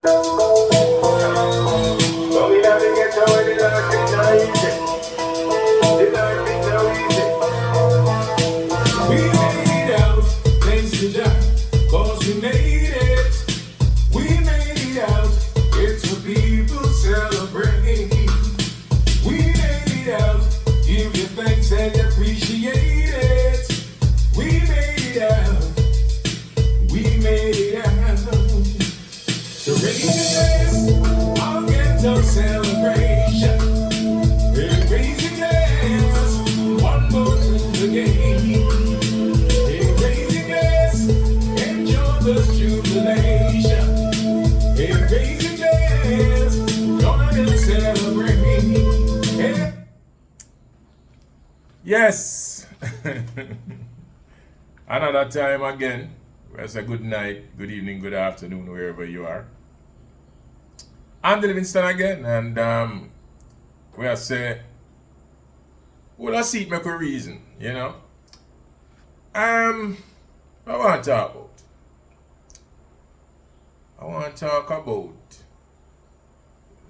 But we have to get to where the life is not easy. The life is not easy. We made it out, thanks to Jah, cause we made it. We made it out, it's what people celebrate. We made it out, give you thanks and appreciate it. We made it out, we made it out. To raise your glass, I'll get no celebration. Hey, raise your glass, one more to the game. Hey, raise your glass, enjoy this jubilation. Hey, raise your glass, join and celebrate. Hey. Yes. Another time again. We say good night, good evening, good afternoon, wherever you are. I'm the Livingston again, and we say, well, I see it make a reason, you know. I want to talk about. I want to talk about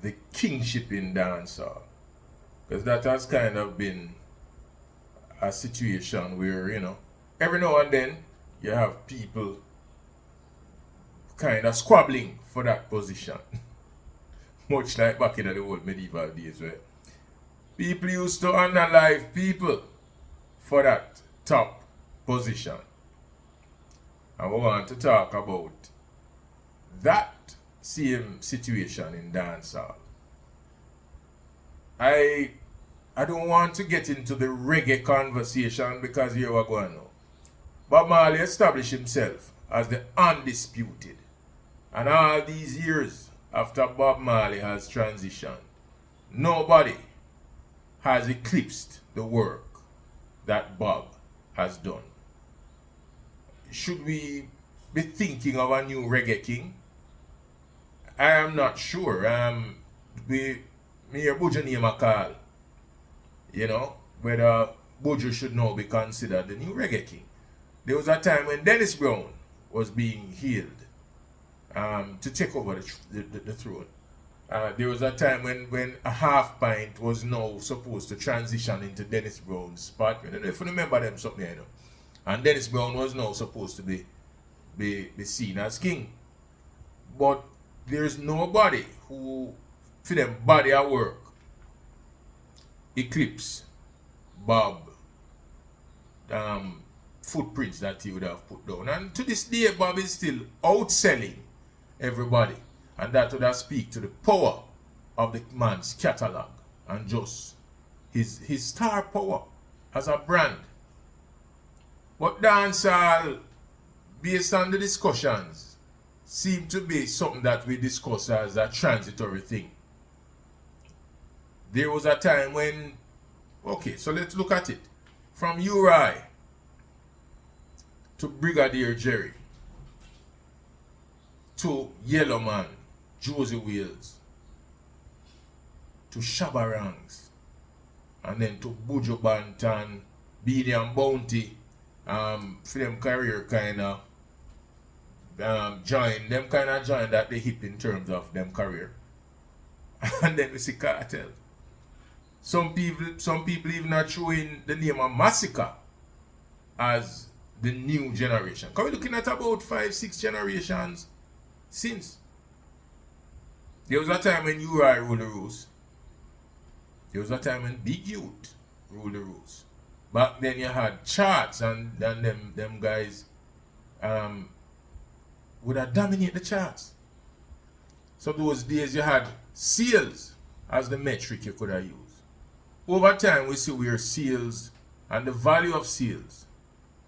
the kingship in dancehall, because that has kind of been a situation where, you know, every now and then you have people kind of squabbling for that position. Much like back in the old medieval days where people used to unalive people for that top position. And we want to talk about that same situation in dancehall. I don't want to get into the reggae conversation because here we're going now. Bob Marley established himself as the undisputed. And all these years after Bob Marley has transitioned, nobody has eclipsed the work that Bob has done. Should we be thinking of a new reggae king? I am not sure. Me hear Buju name a call. You know, whether Buju should now be considered the new reggae king. There was a time when Dennis Brown was being hailed to take over the throne. There was a time when a half pint was now supposed to transition into Dennis Brown's spot. I don't know if you remember them something, you know. And Dennis Brown was now supposed to be seen as king. But there's nobody who, for them body at work, eclipse Bob footprints that he would have put down. And to this day, Bob is still outselling everybody. And that would have speak to the power of the man's catalog and just his star power as a brand. But dancehall, based on the discussions, seem to be something that we discuss as a transitory thing. There was a time when, okay, so let's look at it. From Uri to Brigadier Jerry to Yellow Man, Josie Wales, to Shabarangs, and then to Buju Banton, Beanie and Bounty, for them career kind of join that they hip in terms of them career. And then we see Cartel. Some people even are throwing the name of Massacre as the new generation. Because we're looking at about 5-6 generations since. There was a time when Uri ruled the roost. There was a time when Big Youth ruled the roost. Back then you had charts and them guys would have dominated the charts. So those days you had sales as the metric you could have used. Over time we see where sales and the value of sales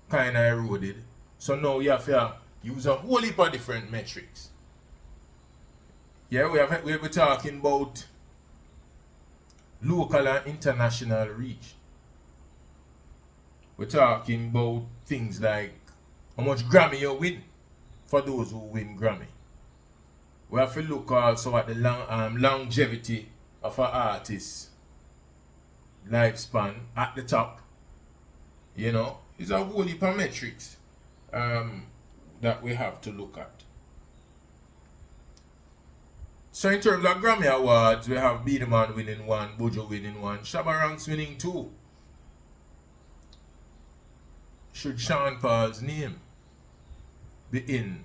kind of eroded. So now you have to use a whole heap of different metrics. Yeah, we're talking about local and international reach. We're talking about things like how much Grammy you win for those who win Grammy. We have to look also at the longevity of an artist's lifespan at the top. You know, it's a whole heap of metrics that we have to look at. So in terms of Grammy Awards, we have Beenie Man winning one, Buju winning one, Shabba Ranks winning two. Should Sean Paul's name be in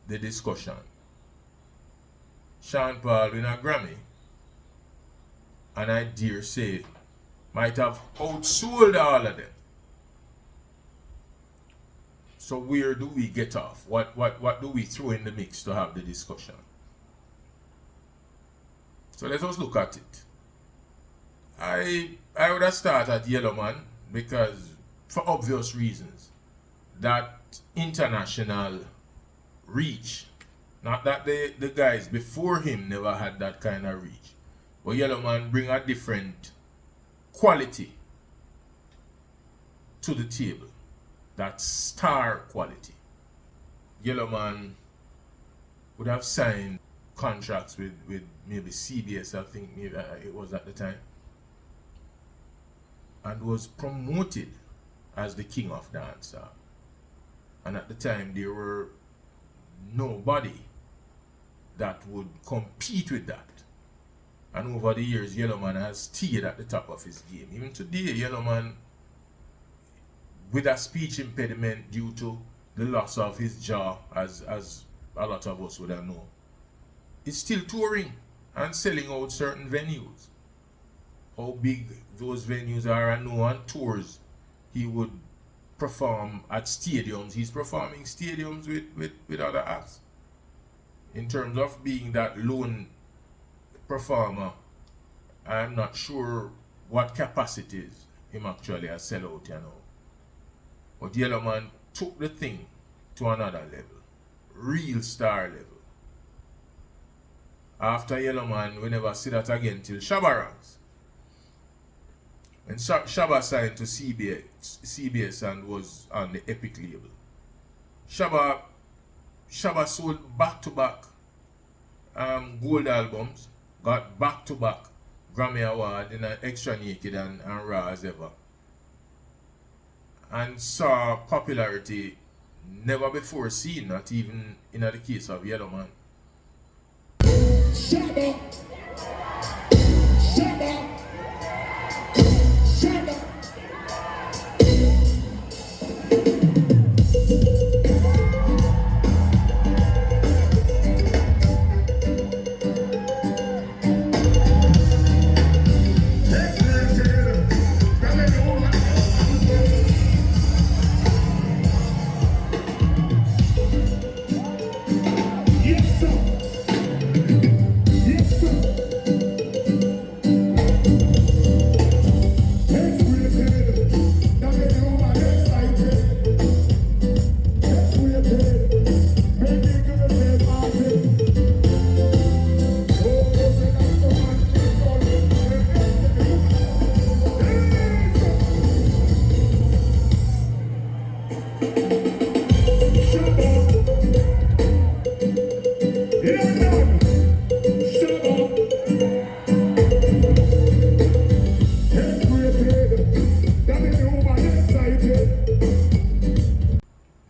the discussion? Sean Paul win a Grammy, and I dare say might have outsold all of them. So where do we get off? What do we throw in the mix to have the discussion? So let us look at it. I would have started at Yellowman because, for obvious reasons, that international reach. Not that the guys before him never had that kind of reach, but Yellowman bring a different quality to the table. That star quality. Yellowman would have signed contracts with maybe CBS, I think maybe it was at the time, and was promoted as the King of Dancehall. And at the time there were nobody that would compete with that. And over the years, Yellowman has stayed at the top of his game. Even today, Yellowman, with a speech impediment due to the loss of his jaw, as a lot of us would have known, is still touring and selling out certain venues. How big those venues are, I know on tours he would perform at stadiums. He's performing stadiums with other acts. In terms of being that lone performer, I'm not sure what capacities him actually has sell out, you know. But Yellowman took the thing to another level. Real star level. After Yellowman, we never see that again till Shabba Ranks. When Shabba signed to CBS and was on the Epic label, Shabba sold back-to-back gold albums, got back-to-back Grammy Award in an Extra Naked and Raw as ever, and saw popularity never before seen, not even in the case of Yellowman. Shabba! Shabba! Shabba!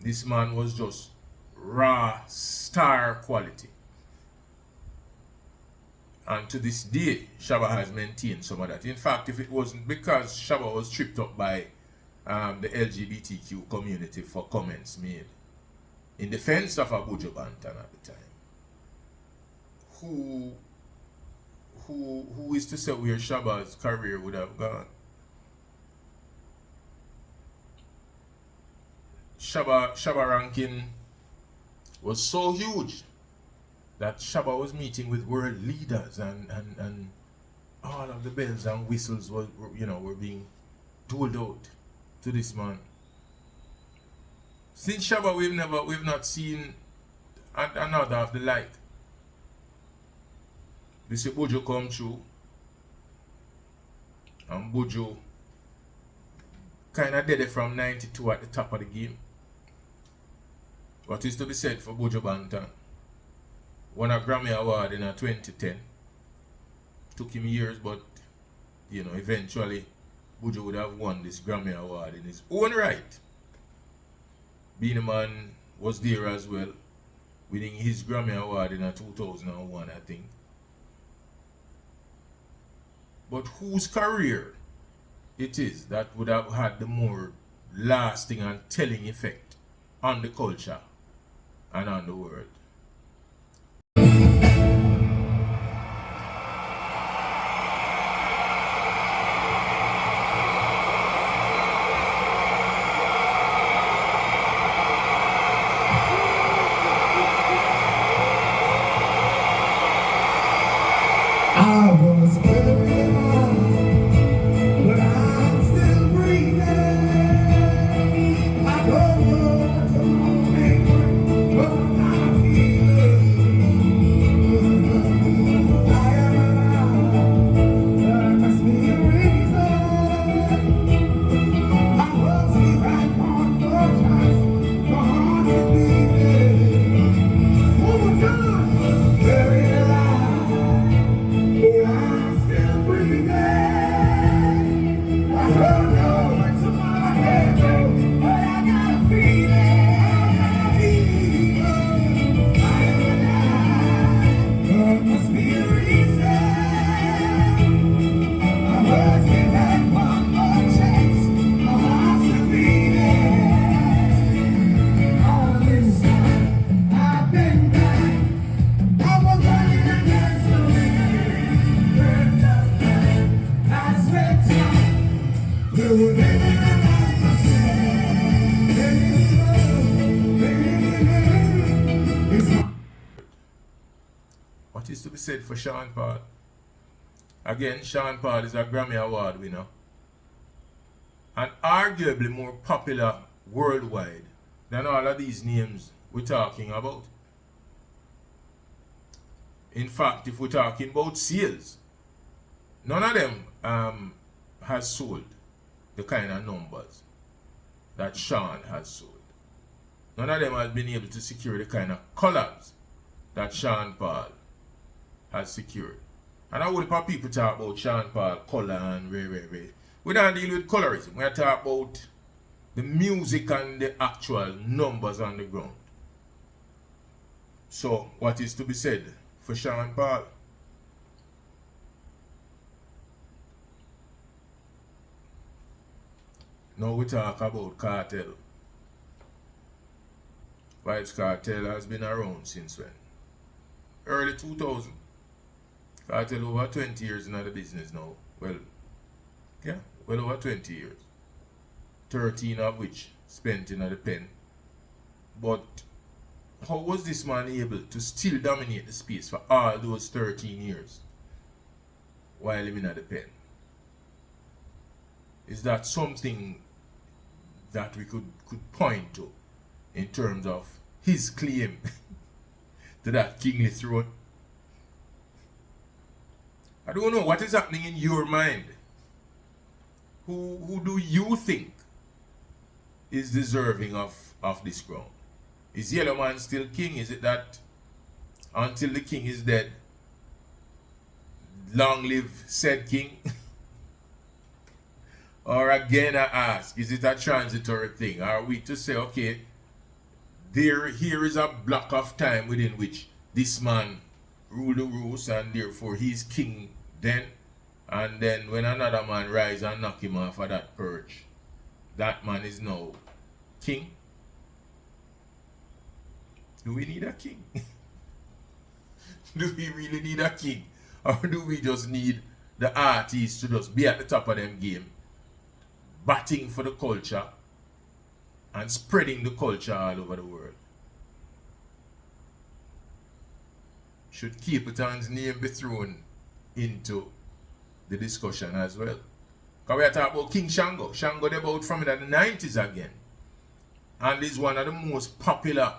This man was just raw star quality. And to this day, Shabba has maintained some of that. In fact, if it wasn't because Shabba was tripped up by the LGBTQ community for comments made in defense of Buju Banton at the time, who is to say where Shabba's career would have gone? Shabba ranking was so huge that Shabba was meeting with world leaders and all of the bells and whistles were being doled out to this man. Since Shabba we've not seen another of the like. This Buju come through, and Buju kind of did it from 92 at the top of the game. What is to be said for Buju Banton? Won a Grammy Award in 2010. Took him years, but eventually Buju would have won this Grammy Award in his own right. Beenie Man was there as well, winning his Grammy Award in 2001, I think. But whose career it is that would have had the more lasting and telling effect on the culture and on the world? I was very young, but I'm still breathing. I don't know tomorrow may bring, but I'm feeling. I am alive. There must be a reason. I was even on the chance. My heart is beating. One more time. Very alive. I'm still breathing. I don't know what tomorrow may bring, but I got a feeling. I am alive. There must be a reason. I was given one more chance. My heart's still beating. All this time I've been blind. I was running against the wind. I spent time living a life of sin. What is to be said for Sean Paul? Again, Sean Paul is a Grammy Award winner and arguably more popular worldwide than all of these names we're talking about. In fact, if we're talking about sales, none of them has sold the kind of numbers that Sean has sold. None of them has been able to secure the kind of collabs that Sean Paul has secured. And I would people talk about Sean Paul color and rare. We don't deal with colorism. We talk about the music and the actual numbers on the ground. So what is to be said for Sean Paul? Now we talk about cartel. Vybz Cartel has been around since when? Early 2000. Cartel over 20 years in the business now. Well over 20 years. 13 of which spent in the pen. But how was this man able to still dominate the space for all those 13 years while living at the pen? Is that something that we could point to in terms of his claim to that kingly throne? I don't know what is happening in your mind. Who do you think is deserving of this crown? Is Yellow Man still king? Is it that until the king is dead, long live said king? Or again I ask, is it a transitory thing? Are we to say, okay, here is a block of time within which this man rule the roost and therefore he's king then, and then when another man rise and knock him off of that perch, that man is now king? Do we need a king? Do we really need a king? Or do we just need the artists to just be at the top of them game, batting for the culture and spreading the culture all over the world? Should Cape Town's name be thrown into the discussion as well? Because we are talking about King Shango. Shango they're about from the 90s again. And is one of the most popular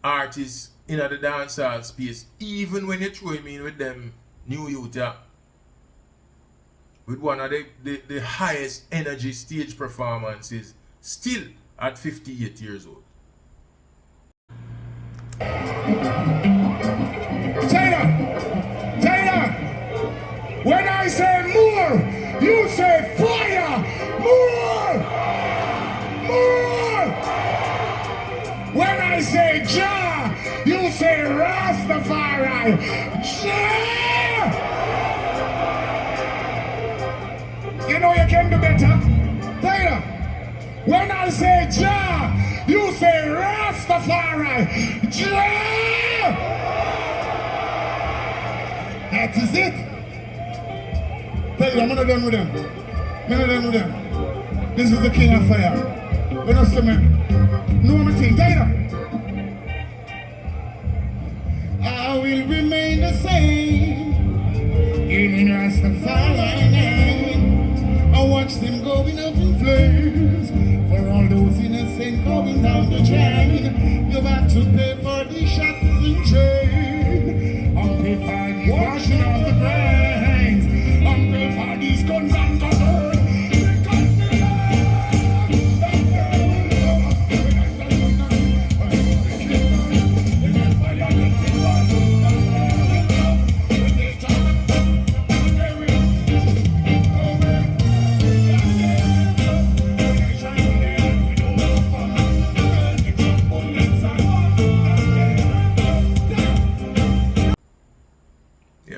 artists in the dancehall space, even when you throw him in with them new youth, with one of the highest energy stage performances, still at 58 years old. Taylor, when I say more, you say fire, more. When I say Jah, you say Rastafari, Jah. can do better. Taylor, when I say Jah, you say Rastafari. Jah! That is it. Taylor, I'm not done with them. I'm not done with them. This is the King of Fire. When I say, no more thing. Taylor. I will remain the same in Rastafari name. I watch them going up in flames. For all those innocent going down the drain, you have to pay for the shackles and chain. I'm pay for the washing of the brains. I'm pay for these guns and guns.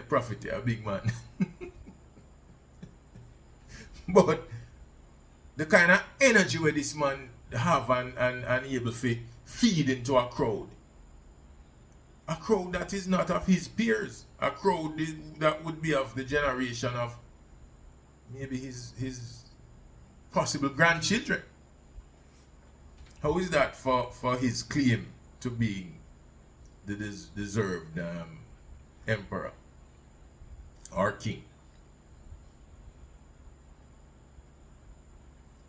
Prophet, a big man. But the kind of energy where this man have and able to feed into a crowd that is not of his peers, a crowd that would be of the generation of maybe his possible grandchildren. How is that for his claim to being the deserved emperor or king?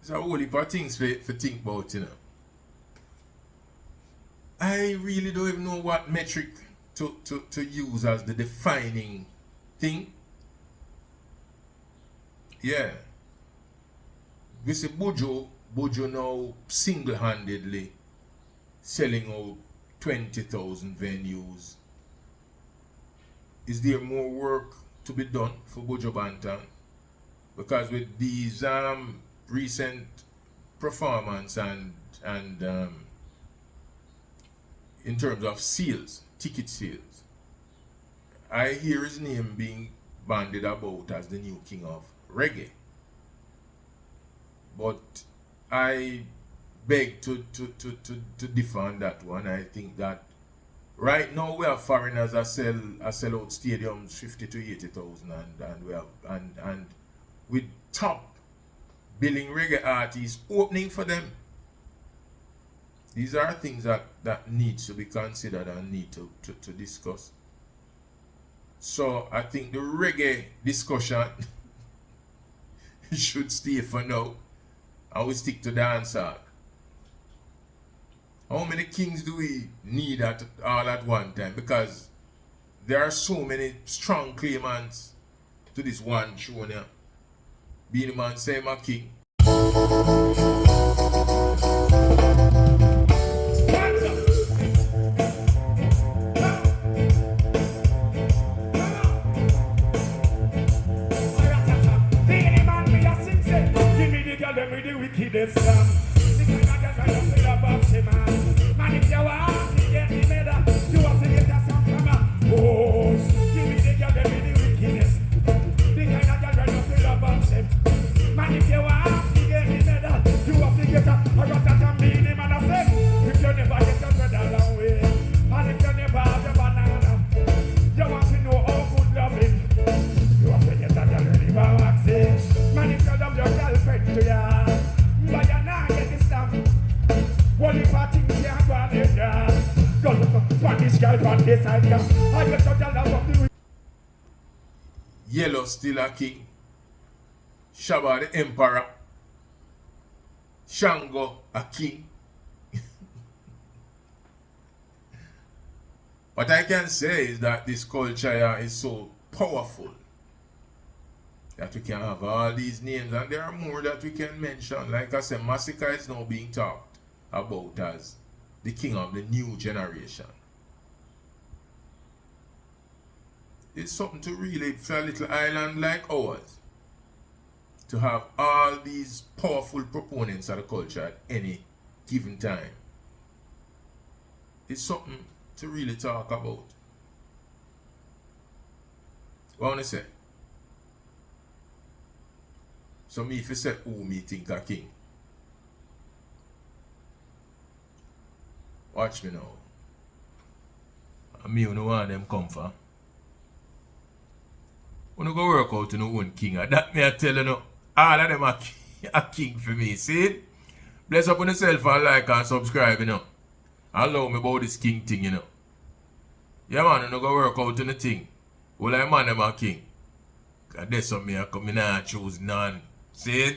It's a whole heap of things for think about, you know. I really don't even know what metric to use as the defining thing. Yeah. We see Bojo now single-handedly selling out 20,000 venues. Is there more work to be done for Bojo Banton? Because with these recent performance and in terms of sales, ticket sales, I hear his name being bandied about as the new king of reggae. But I beg to differ on that one. I think that right now we have foreigners that sell out stadiums 50 to 80,000 and we have and with top billing reggae artists opening for them. These are things that needs to be considered and need to discuss. So I think the reggae discussion should stay for now. And we stick to dancehall. How many kings do we need all at one time? Because there are so many strong claimants to this one show now. Being man say I'm a king. This the kind of girl you feel about the man. Man, if you want to get me mad, you have to get that song from her. Oh, give me the girl with the wickedness. The kind of girl you feel about them. Man, if you want to get me mad, you have to get that. I got that and mean him and I said, if you never get your bread a long way, and if you never have your banana, you want to know how good loving. You have to get that girl with the waxy. Man, if you love your girlfriend to ya. But you're not getting stuff. What if I think you're going to do? Go look for this girl from this side. I get to tell her what to do. Yellow still a king. Shabba the emperor. Shango a king. What I can say is that this culture is so powerful that we can have all these names, and there are more that we can mention. Like I said, Massacre is now being talked about as the king of the new generation. It's something to really, for a little island like ours, to have all these powerful proponents of the culture at any given time. It's something to really talk about. What I want to say? So me if you say who me think a king. Watch me now. And me who no want them come for. When you go work out in your own king, that me I tell you no, all of them are a king for me, see it? Bless up on yourself and like and subscribe, you know. And love me about this king thing, you know. Yeah man, you know go work out in the thing. Well I man them a king. Cause that's what me I come in and choose none. See it?